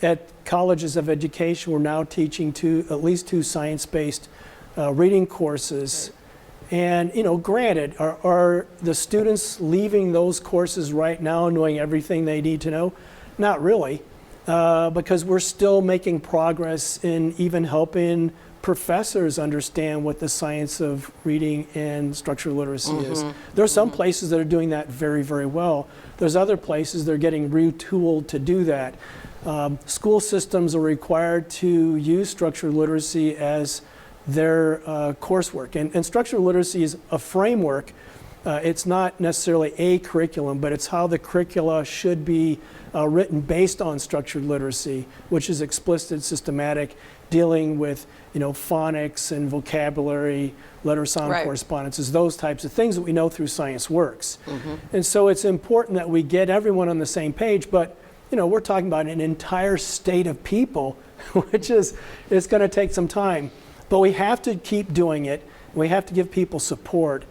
At colleges of education, we're now teaching at least two science-based reading courses. And, you know, granted, are the students leaving those courses right now knowing everything they need to know? Not really, because we're still making progress in even helping professors understand what the science of reading and structural literacy is. There are some places that are doing that very, very well. There's other places that are getting retooled to do that. School systems are required to use structural literacy as their coursework. And structural literacy is a framework. It's not necessarily a curriculum, but it's how the curricula should be written based on structured literacy, which is explicit, systematic, dealing with, you know, phonics and vocabulary, letter-sound correspondences, those types of things that we know through science works. And so it's important that we get everyone on the same page, but, you know, we're talking about an entire state of people, which is, it's going to take some time. But we have to keep doing it. We have to give people support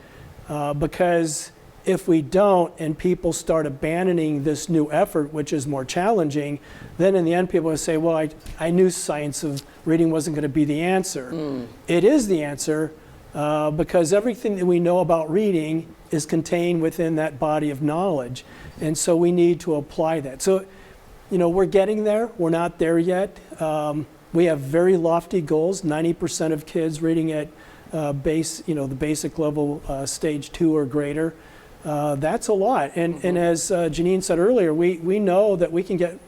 because if we don't and people start abandoning this new effort, which is more challenging, then in the end people will say, well, I knew science of reading wasn't going to be the answer. It is the answer because everything that we know about reading is contained within that body of knowledge. And so we need to apply that. So, you know, we're getting there. We're not there yet. We have very lofty goals, 90% of kids reading at the basic level, stage 2 or greater. That's a lot. And as Janine said earlier, we know that we can get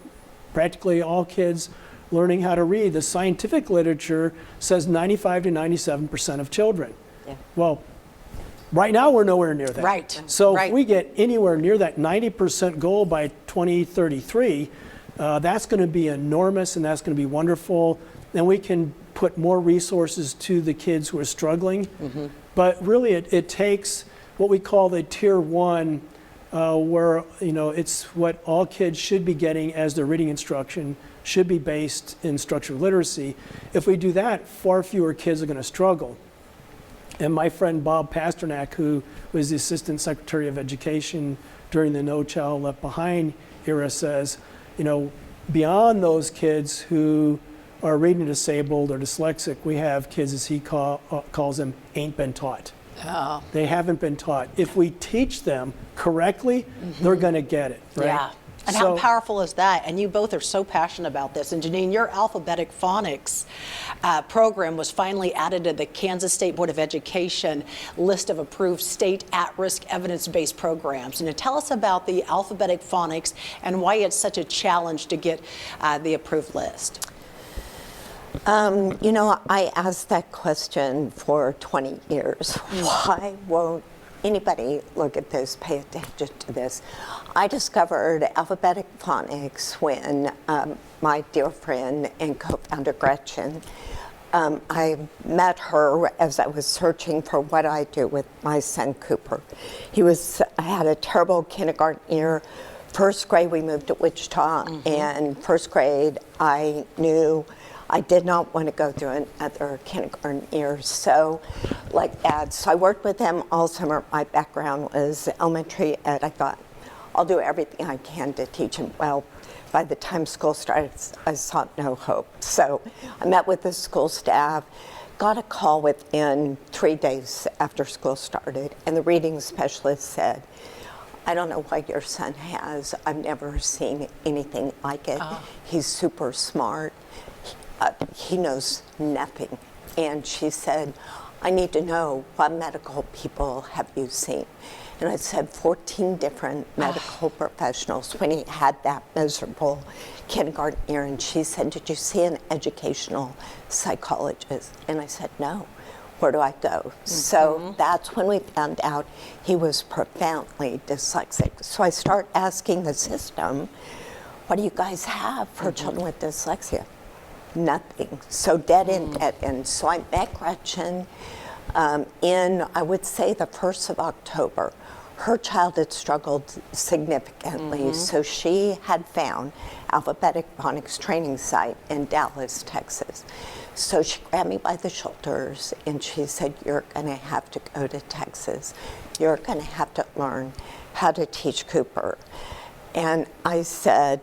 practically all kids learning how to read. The scientific literature says 95 to 97% of children. Well, right now we're nowhere near that. So if we get anywhere near that 90% goal by 2033, that's going to be enormous and that's going to be wonderful. And we can put more resources to the kids who are struggling. But really it takes what we call the tier 1, where, you know, it's what all kids should be getting as their reading instruction should be based in structural literacy. If we do that, far fewer kids are going to struggle. And my friend Bob Pasternak, who was the Assistant Secretary of Education during the No Child Left Behind era, says, you know, beyond those kids who are reading disabled or dyslexic, we have kids, as he calls them, ain't been taught. They haven't been taught. If we teach them correctly, they're going to get it, right? Yeah. And how powerful is that? And you both are so passionate about this. And Janine, your alphabetic phonics program was finally added to the Kansas State Board of Education list of approved state at-risk evidence-based programs. And to tell us about the alphabetic phonics and why it's such a challenge to get the approved list. You know, I asked that question for 20 years. Why won't anybody look at this, pay attention to this? I discovered alphabetic phonics when my dear friend and co-founder Gretchen, I met her as I was searching for what I do with my son Cooper. I had a terrible kindergarten year. First grade we moved to Wichita, and first grade I knew I did not want to go through another kindergarten year, so like that. So I worked with them all summer. My background was elementary ed. I thought, I'll do everything I can to teach him well. By the time school started, I saw no hope. So I met with the school staff, got a call within 3 days after school started, and the reading specialist said, I don't know what your son has. I've never seen anything like it. He's super smart. He knows nothing. And she said, I need to know what medical people have you seen. And I said 14 different medical professionals when he had that miserable kindergarten year. And she said, did you see an educational psychologist? And I said, no. Where do I go? So that's when we found out he was profoundly dyslexic. So I start asking the system, what do you guys have for children with dyslexia? Nothing. So dead end, dead end. So I met Gretchen in, I would say, the 1st of October. Her child had struggled significantly, so she had found Alphabetic Phonics training site in Dallas, Texas. So she grabbed me by the shoulders and she said, you're gonna have to go to Texas. You're gonna have to learn how to teach Cooper. And I said,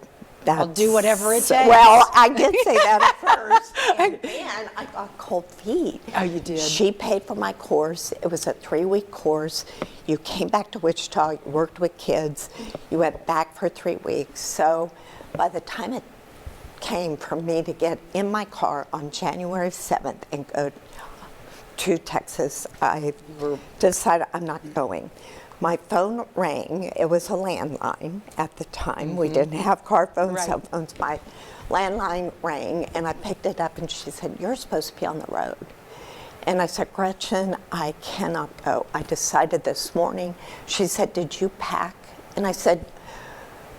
I'll do whatever it takes. Well, I did say that at first, and then I got cold feet. Oh, you did? She paid for my course. It was a 3-week course. You came back to Wichita, you worked with kids, you went back for 3 weeks. So by the time it came for me to get in my car on January 7th and go to Texas, I decided I'm not going. My phone rang. It was a landline at the time. We didn't have car phones, cell phones. My landline rang, and I picked it up, and she said, you're supposed to be on the road. And I said, Gretchen, I cannot go. I decided this morning. She said, did you pack? And I said,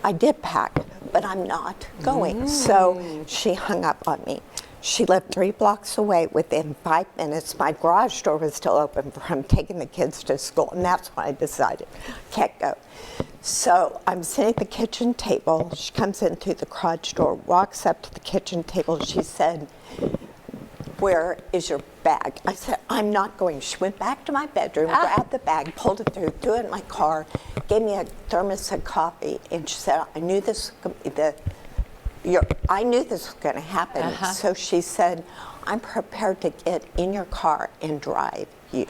I did pack, but I'm not going. So she hung up on me. She lived 3 blocks away. Within 5 minutes, my garage door was still open from taking the kids to school, and that's when I decided, can't go. So I'm sitting at the kitchen table. She comes in through the garage door, walks up to the kitchen table. She said, where is your bag? I said, I'm not going. She went back to my bedroom, grabbed the bag, pulled it through, threw it in my car, gave me a thermos of coffee, and she said, I knew this was going to be I knew this was going to happen. So she said, I'm prepared to get in your car and drive you.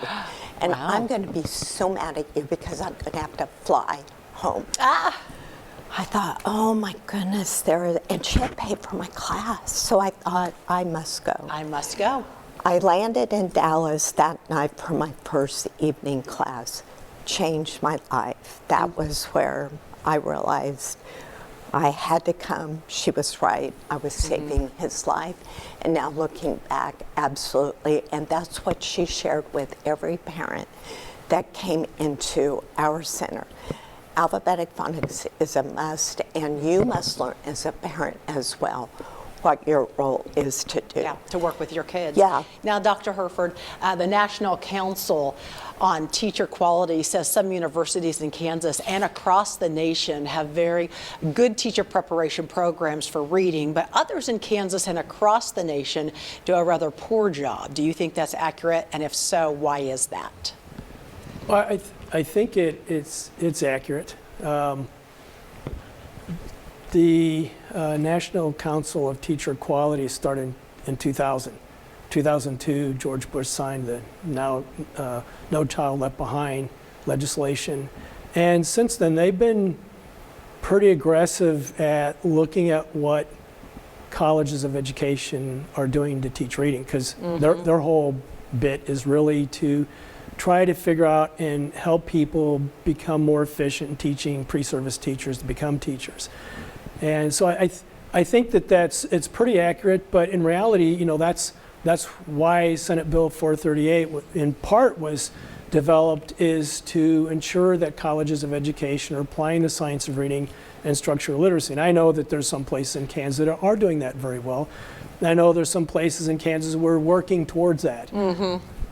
And I'm going to be so mad at you because I'm going to have to fly home. I thought, oh my goodness, and she had paid for my class. So I thought, I must go. I must go. I landed in Dallas that night for my first evening class. Changed my life. That was where I realized I had to come. She was right. I was saving his life. And now looking back, absolutely. And that's what she shared with every parent that came into our center. Alphabetic phonics is a must, and you must learn as a parent as well what your role is to do. Yeah, to work with your kids. Yeah. Now, Dr. Herford, the National Council on Teacher Quality says some universities in Kansas and across the nation have very good teacher preparation programs for reading, but others in Kansas and across the nation do a rather poor job. Do you think that's accurate? And if so, why is that? Well, I think it's accurate. The National Council of Teacher Quality started in 2000. 2002, George Bush signed the now No Child Left Behind legislation. And since then, they've been pretty aggressive at looking at what colleges of education are doing to teach reading, because their whole bit is really to try to figure out and help people become more efficient in teaching pre-service teachers to become teachers. And so I think it's pretty accurate, but in reality, you know, that's why Senate Bill 438 in part was developed, is to ensure that colleges of education are applying the science of reading and structural literacy. And I know that there's some places in Kansas that are doing that very well. And I know there's some places in Kansas we're working towards that.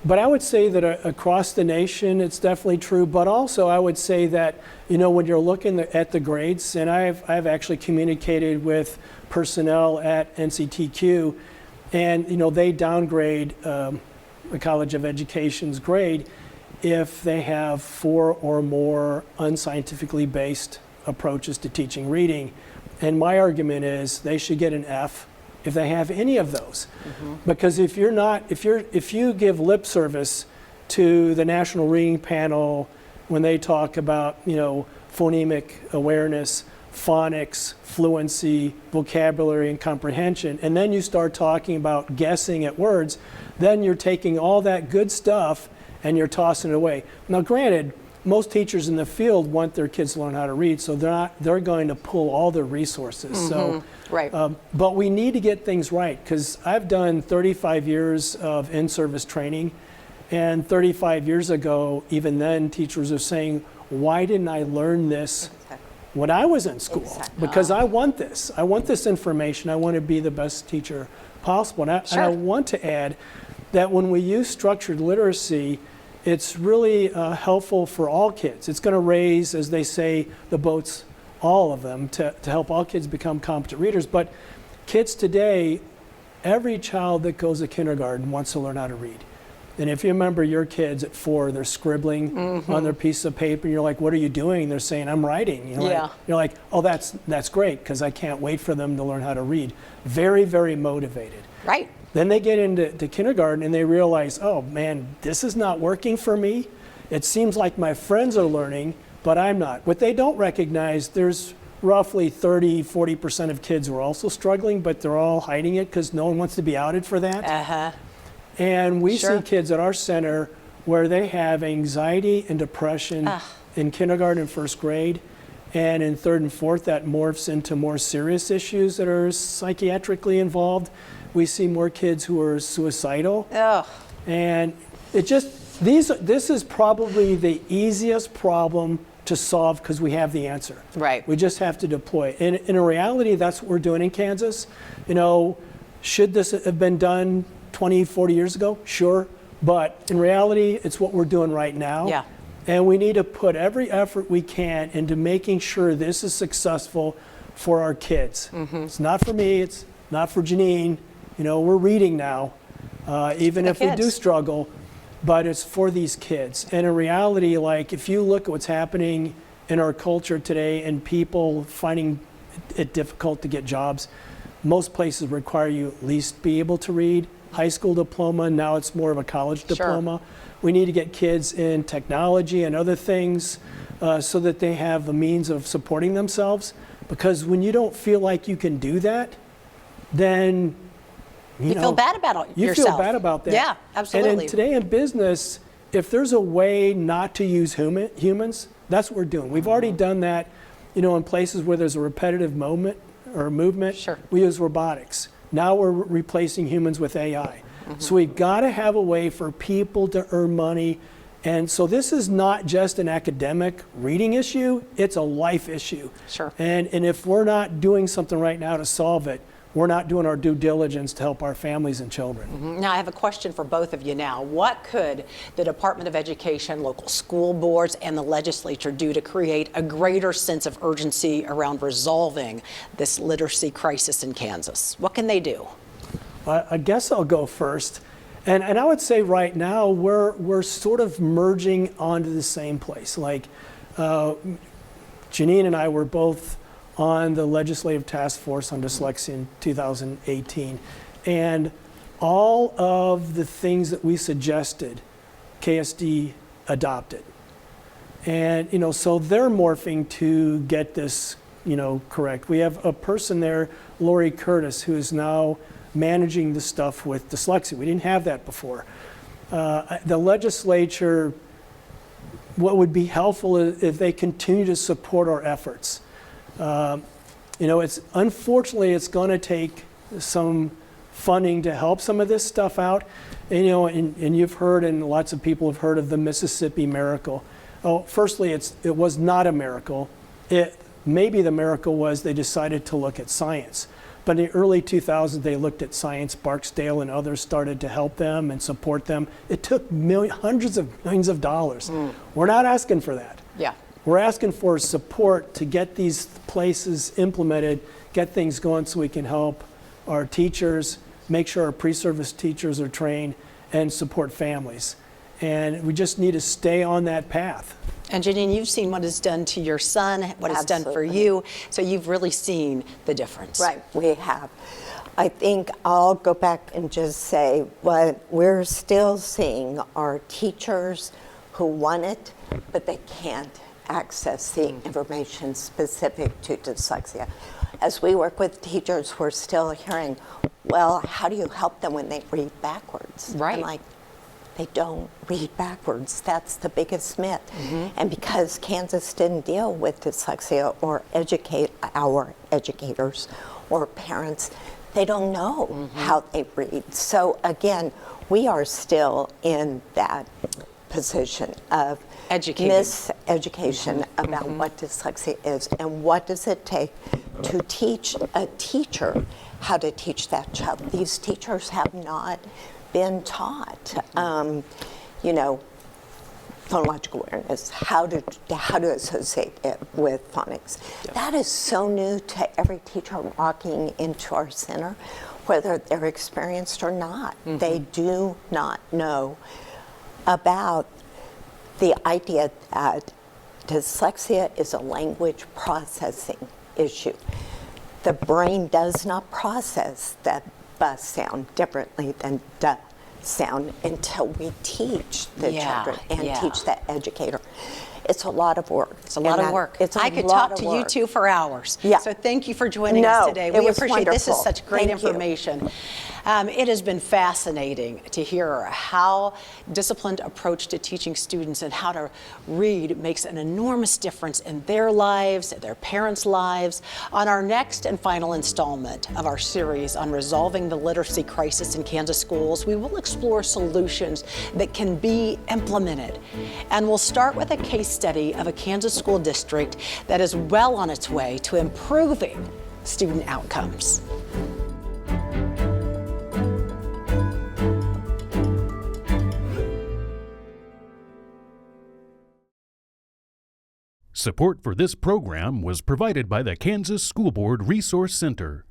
But I would say that across the nation, it's definitely true. But also, I would say that, you know, when you're looking at the grades, and I've actually communicated with personnel at NCTQ, and you know, they downgrade the College of Education's grade if they have 4 or more unscientifically based approaches to teaching reading. And my argument is they should get an F if they have any of those. Because if you give lip service to the National Reading Panel when they talk about, you know, phonemic awareness, phonics, fluency, vocabulary, and comprehension, and then you start talking about guessing at words, then you're taking all that good stuff and you're tossing it away. Now, granted, most teachers in the field want their kids to learn how to read, so they're going to pull all their resources. So, right. But we need to get things right, because I've done 35 years of in-service training, and 35 years ago, even then, teachers are saying, why didn't I learn this when I was in school? Because I want this. I want this information. I want to be the best teacher possible. And I want to add that when we use structured literacy, it's really helpful for all kids. It's going to raise, as they say, the boats, all of them, to help all kids become competent readers. But kids today, every child that goes to kindergarten wants to learn how to read. And if you remember your kids at 4, they're scribbling on their piece of paper, and you're like, what are you doing? They're saying, I'm writing. You're like, oh, that's great, because I can't wait for them to learn how to read. Very, very motivated. Right. Then they get into kindergarten and they realize, oh man, this is not working for me. It seems like my friends are learning, but I'm not. What they don't recognize, there's roughly 30-40% of kids who are also struggling, but they're all hiding it because no one wants to be outed for that. And we see kids at our center where they have anxiety and depression in kindergarten and first grade. And in 3rd and 4th, that morphs into more serious issues that are psychiatrically involved. We see more kids who are suicidal. And it just, this is probably the easiest problem to solve because we have the answer. Right. We just have to deploy it. And in reality, that's what we're doing in Kansas. You know, should this have been done 20, 40 years ago? Sure. But in reality, it's what we're doing right now. Yeah. And we need to put every effort we can into making sure this is successful for our kids. It's not for me, it's not for Janine. You know, we're reading now, even if we do struggle, but it's for these kids. And in reality, like, if you look at what's happening in our culture today and people finding it difficult to get jobs, most places require you at least be able to read. High school diploma, now it's more of a college diploma. We need to get kids in technology and other things so that they have a means of supporting themselves. Because when you don't feel like you can do that, then you feel bad about yourself. You feel bad about that. Yeah, absolutely. And today in business, if there's a way not to use humans, that's what we're doing. We've already done that, you know, in places where there's a repetitive movement. We use robotics. Now we're replacing humans with AI. So we've got to have a way for people to earn money. And so this is not just an academic reading issue, it's a life issue. And if we're not doing something right now to solve it, we're not doing our due diligence to help our families and children. Now, I have a question for both of you now. What could the Department of Education, local school boards, and the legislature do to create a greater sense of urgency around resolving this literacy crisis in Kansas? What can they do? I guess I'll go first. And I would say right now, we're sort of merging onto the same place. Like, Janine and I were both on the Legislative Task Force on Dyslexia in 2018. And all of the things that we suggested, KSD adopted. And, you know, so they're morphing to get this, you know, correct. We have a person there, Lori Curtis, who is now managing the stuff with dyslexia. We didn't have that before. The legislature, what would be helpful is if they continue to support our efforts. You know, unfortunately it's going to take some funding to help some of this stuff out. And, you know, and you've heard, and lots of people have heard of the Mississippi miracle. Oh, firstly, it was not a miracle. Maybe the miracle was they decided to look at science. But in the early 2000s, they looked at science. Barksdale and others started to help them and support them. It took hundreds of millions of dollars. We're not asking for that. Yeah. We're asking for support to get these places implemented, get things going so we can help our teachers, make sure our pre-service teachers are trained, and support families. And we just need to stay on that path. And Janine, you've seen what it's done to your son, what it's done for you, so you've really seen the difference. Right, we have. I think I'll go back and just say what we're still seeing are teachers who want it, but they can't access the information specific to dyslexia. As we work with teachers, we're still hearing, well, how do you help them when they read backwards? Right. I'm like, they don't read backwards. That's the biggest myth. And because Kansas didn't deal with dyslexia or educate our educators or parents, they don't know how they read. So again, we are still in that position of miseducation about what dyslexia is and what does it take to teach a teacher how to teach that child. These teachers have not been taught, you know, phonological awareness, how to associate it with phonics. That is so new to every teacher walking into our center, whether they're experienced or not. They do not know about the idea that dyslexia is a language processing issue. The brain does not process that bus sound differently than duh sound until we teach the children and teach the educator. It's a lot of work. It's a lot of work. I could talk to you two for hours. Yeah. So thank you for joining us today. We appreciate it. This is such great information. It has been fascinating to hear how disciplined approach to teaching students and how to read makes an enormous difference in their lives, their parents' lives. On our next and final installment of our series on resolving the literacy crisis in Kansas schools, we will explore solutions that can be implemented. And we'll start with a case study of a Kansas school district that is well on its way to improving student outcomes. Support for this program was provided by the Kansas School Board Resource Center.